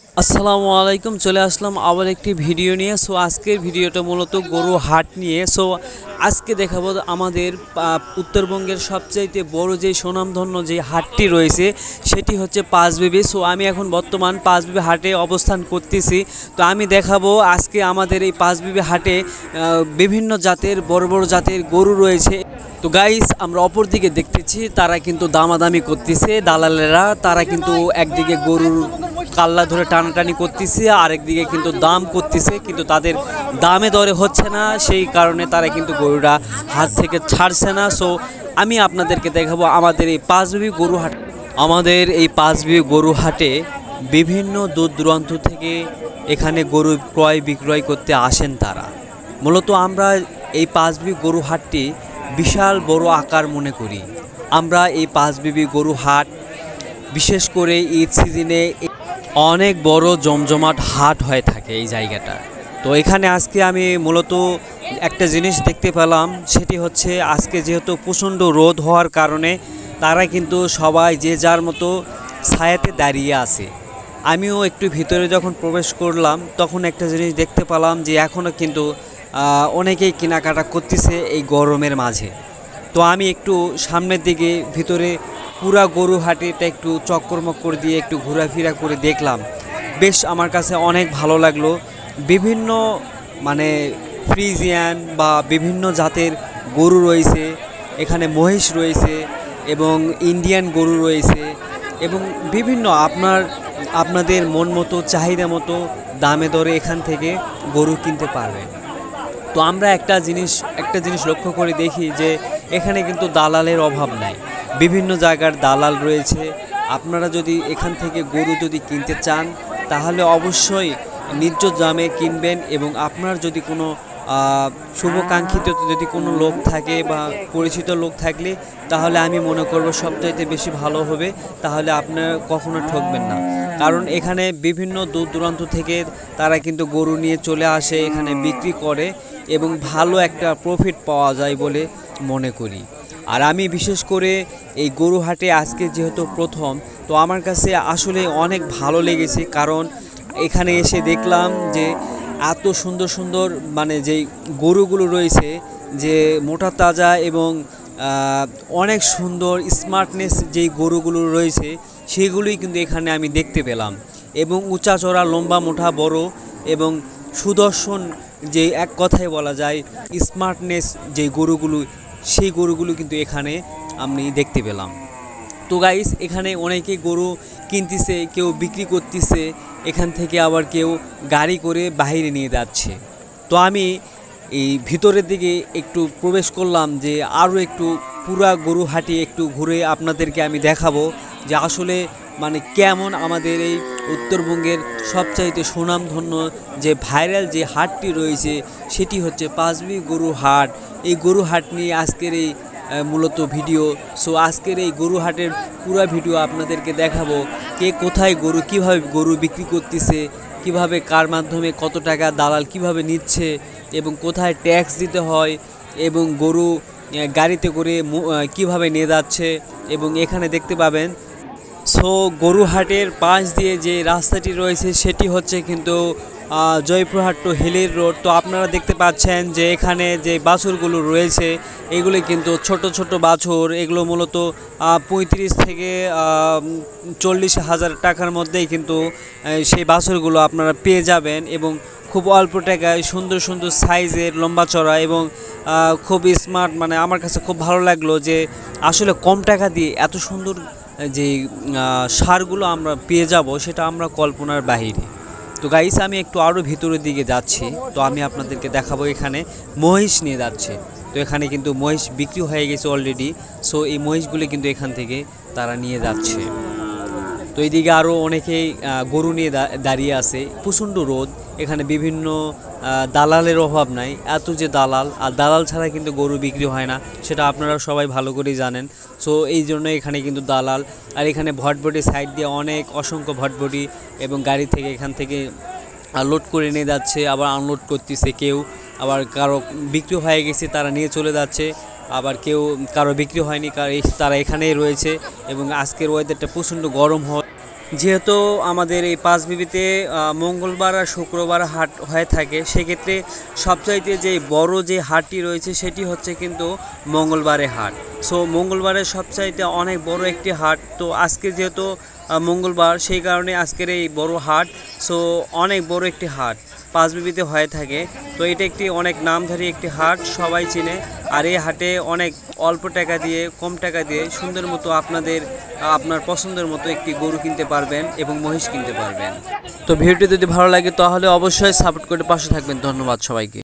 আসসালামু আলাইকুম, চলে আসলাম আবার একটি ভিডিও নিয়ে। সো আজকের ভিডিওটা মূলত গরু হাট নিয়ে। সো আজকে দেখাবো আমাদের উত্তরবঙ্গের সবচাইতে বড় যে সুনামধন্য যে হাটটি রয়েছে সেটি হচ্ছে পাঁচবিবি। সো আমি এখন বর্তমান পাঁচবিবি হাটে অবস্থান করতেছি। তো আমি দেখাবো আজকে আমাদের এই পাঁচবিবি হাটে বিভিন্ন জাতের বড় বড় জাতের গরু রয়েছে। তো গাইস, আমরা অপর দিকে দেখতেছি তারা কিন্তু দামাদামি করতেছে, দালালেরা। তারা কিন্তু একদিকে গরুর কাল্লা ধরে টানাটানি করতেছে, আরেকদিকে কিন্তু দাম করতেছে, কিন্তু তাদের দামে দরে হচ্ছে না। সেই কারণে তারা কিন্তু গরুটা হাত থেকে ছাড়ছে না। সো আমি আপনাদেরকে দেখাবো আমাদের এই পাঁচবিবি গরু হাট। আমাদের এই পাঁচবিবি গরু হাটে বিভিন্ন দূর দূরান্ত থেকে এখানে গরু ক্রয় বিক্রয় করতে আসেন তারা। মূলত আমরা এই পাঁচবিবি গরু হাটটি বিশাল বড় আকার মনে করি। আমরা এই পাঁচবিবি গরু হাট বিশেষ করে ঈদ সিজনে অনেক বড় জমজমাট হাট হয়ে থাকে এই জায়গাটা। তো এখানে আজকে আমি মূলত একটা জিনিস দেখতে পেলাম, সেটি হচ্ছে আজকে যেহেতু প্রচণ্ড রোদ হওয়ার কারণে তারা কিন্তু সবাই যে যার মতো ছায়াতে দাঁড়িয়ে আছে। আমিও একটু ভিতরে যখন প্রবেশ করলাম তখন একটা জিনিস দেখতে পেলাম যে এখনও কিন্তু অনেকেই কেনাকাটা করতেছে এই গরমের মাঝে। তো আমি একটু সামনের দিকে ভিতরে পুরা গরু হাটিটা একটু চক্কর দিয়ে একটু ঘোরাফেরা করে দেখলাম। বেশ আমার কাছে অনেক ভালো লাগলো। বিভিন্ন মানে ফ্রিজিয়ান বা বিভিন্ন জাতের গরু রয়েছে, এখানে মহিষ রয়েছে এবং ইন্ডিয়ান গরু রয়েছে এবং বিভিন্ন আপনাদের মন মতো চাহিদা মতো দামে দরে এখান থেকে গরু কিনতে পারবেন। তো আমরা একটা জিনিস লক্ষ্য করে দেখি যে এখানে কিন্তু দালালের অভাব নাই, বিভিন্ন জায়গার দালাল রয়েছে। আপনারা যদি এখান থেকে গরু যদি কিনতে চান তাহলে অবশ্যই ন্যায্য দামে কিনবেন এবং আপনার যদি কোনো শুভকাঙ্ক্ষিত যদি কোনো লোক থাকে বা পরিচিত লোক থাকলে তাহলে আমি মনে করব সবচাইতে বেশি ভালো হবে। তাহলে আপনার কখনো ঠকবেন না, কারণ এখানে বিভিন্ন দূর দূরান্ত থেকে তারা কিন্তু গরু নিয়ে চলে আসে, এখানে বিক্রি করে এবং ভালো একটা প্রফিট পাওয়া যায় বলে মনে করি। আর আমি বিশেষ করে এই গরু হাটে আজকে যেহেতু প্রথম, তো আমার কাছে আসলে অনেক ভালো লেগেছে। কারণ এখানে এসে দেখলাম যে এত সুন্দর সুন্দর মানে যেই গরুগুলো রয়েছে, যে মোটা তাজা এবং অনেক সুন্দর স্মার্টনেস যেই গরুগুলো রয়েছে সেগুলোই কিন্তু এখানে আমি দেখতে পেলাম। এবং উঁচা চড়া লম্বা মোটা বড় এবং সুদর্শন, যে এক কথায় বলা যায় স্মার্টনেস যেই গরুগুলো, সেই গরুগুলো কিন্তু এখানে আমি দেখতে পেলাম। তো গাইস, এখানে অনেকেই গরু কিনতেছে, কেউ বিক্রি করতেছে, এখান থেকে আবার কেউ গাড়ি করে বাইরে নিয়ে যাচ্ছে। তো আমি এই ভিতরের দিকে একটু প্রবেশ করলাম যে আরও একটু পুরা গরু হাটি একটু ঘুরে আপনাদেরকে আমি দেখাবো যে আসলে মানে কেমন আমাদের এই উত্তরবঙ্গের সবচাইতে সুনামধন্য যে ভাইরাল যে হাটটি রয়েছে সেটি হচ্ছে পাঁচবিবি গরু হাট। এই গরু হাট নিয়ে আজকের এই মূলত ভিডিও। সো আজকের এই গরু হাটের পুরো ভিডিও আপনাদেরকে দেখাবো, কে কোথায় গরু কীভাবে গরু বিক্রি করতেছে, কিভাবে কার মাধ্যমে কত টাকা দালাল কিভাবে নিচ্ছে এবং কোথায় ট্যাক্স দিতে হয় এবং গরু গাড়িতে করে কিভাবে নিয়ে যাচ্ছে এবং এখানে দেখতে পাবেন। সো গরু হাটের পাশ দিয়ে যে রাস্তাটি রয়েছে সেটি হচ্ছে কিন্তু জয়পুরহাট টু হিলির রোড। তো আপনারা দেখতে পাচ্ছেন যে এখানে যে বাছুরগুলো রয়েছে এগুলি কিন্তু ছোট ছোট বাছুর, এগুলো মূলত 35 থেকে 40,000 টাকার মধ্যেই কিন্তু সেই বাছুরগুলো আপনারা পেয়ে যাবেন এবং খুব অল্প টাকায় সুন্দর সুন্দর সাইজের লম্বা চড়া এবং খুব স্মার্ট। মানে আমার কাছে খুব ভালো লাগলো যে আসলে কম টাকা দিয়ে এত সুন্দর যে সারগুলো আমরা পেয়ে যাব সেটা আমরা কল্পনার বাহিরে। তো গাইস, আমি একটু আরও ভিতরের দিকে যাচ্ছি, তো আমি আপনাদেরকে দেখাবো এখানে মহিষ নিয়ে যাচ্ছে। তো এখানে কিন্তু মহিষ বিক্রি হয়ে গেছে অলরেডি। সো এই মহিষগুলি কিন্তু এখান থেকে তারা নিয়ে যাচ্ছে। তো এইদিকে আরও অনেকেই গরু নিয়ে দাঁড়িয়ে আছে, প্রচণ্ড রোদ। এখানে বিভিন্ন দালালের অভাব নাই, এত যে দালাল, আর দালাল ছাড়া কিন্তু গরু বিক্রি হয় না, সেটা আপনারা সবাই ভালো করেই জানেন। সো এই জন্য এখানে কিন্তু দালাল। আর এখানে ভটভটি সাইড দিয়ে অসংখ্য ভটভটি এবং গাড়ি থেকে এখান থেকে লোড করে নিয়ে যাচ্ছে, আবার আনলোড করতেছে কেউ, আবার কারো বিক্রি হয়ে গেছে তারা নিয়ে চলে যাচ্ছে, আবার কারো বিক্রি হয়নি তারা এখানেই রয়েছে। এবং আজকের ওয়েদারটা প্রচণ্ড গরম হয়। যেহেতু আমাদের এই পাঁচবিবিতে মঙ্গলবার আর শুক্রবার হাট হয়ে থাকে, সেক্ষেত্রে সবচাইতে যে বড় যে হাটটি রয়েছে সেটি হচ্ছে কিন্তু মঙ্গলবারে হাট। সো মঙ্গলবারের সবচাইতে অনেক বড় একটি হাট। তো আজকে যেহেতু মঙ্গলবার, সেই কারণে আজকের এই বড় হাট। সো অনেক বড় একটি হাট পাঁচবিবিতে হয়ে থাকে। তো এটা একটি অনেক নামধারী একটি হাট, সবাই চিনে। আর এই হাটে অনেক অল্প টাকা দিয়ে, কম টাকা দিয়ে সুন্দর মতো আপনার পছন্দের মতো একটি গরু কিনতে পারবেন এবং মহিষ কিনতে পারবেন। তো ভিডিওটি যদি ভালো লাগে তাহলে অবশ্যই সাপোর্ট করে পাশে থাকবেন। ধন্যবাদ সবাইকে।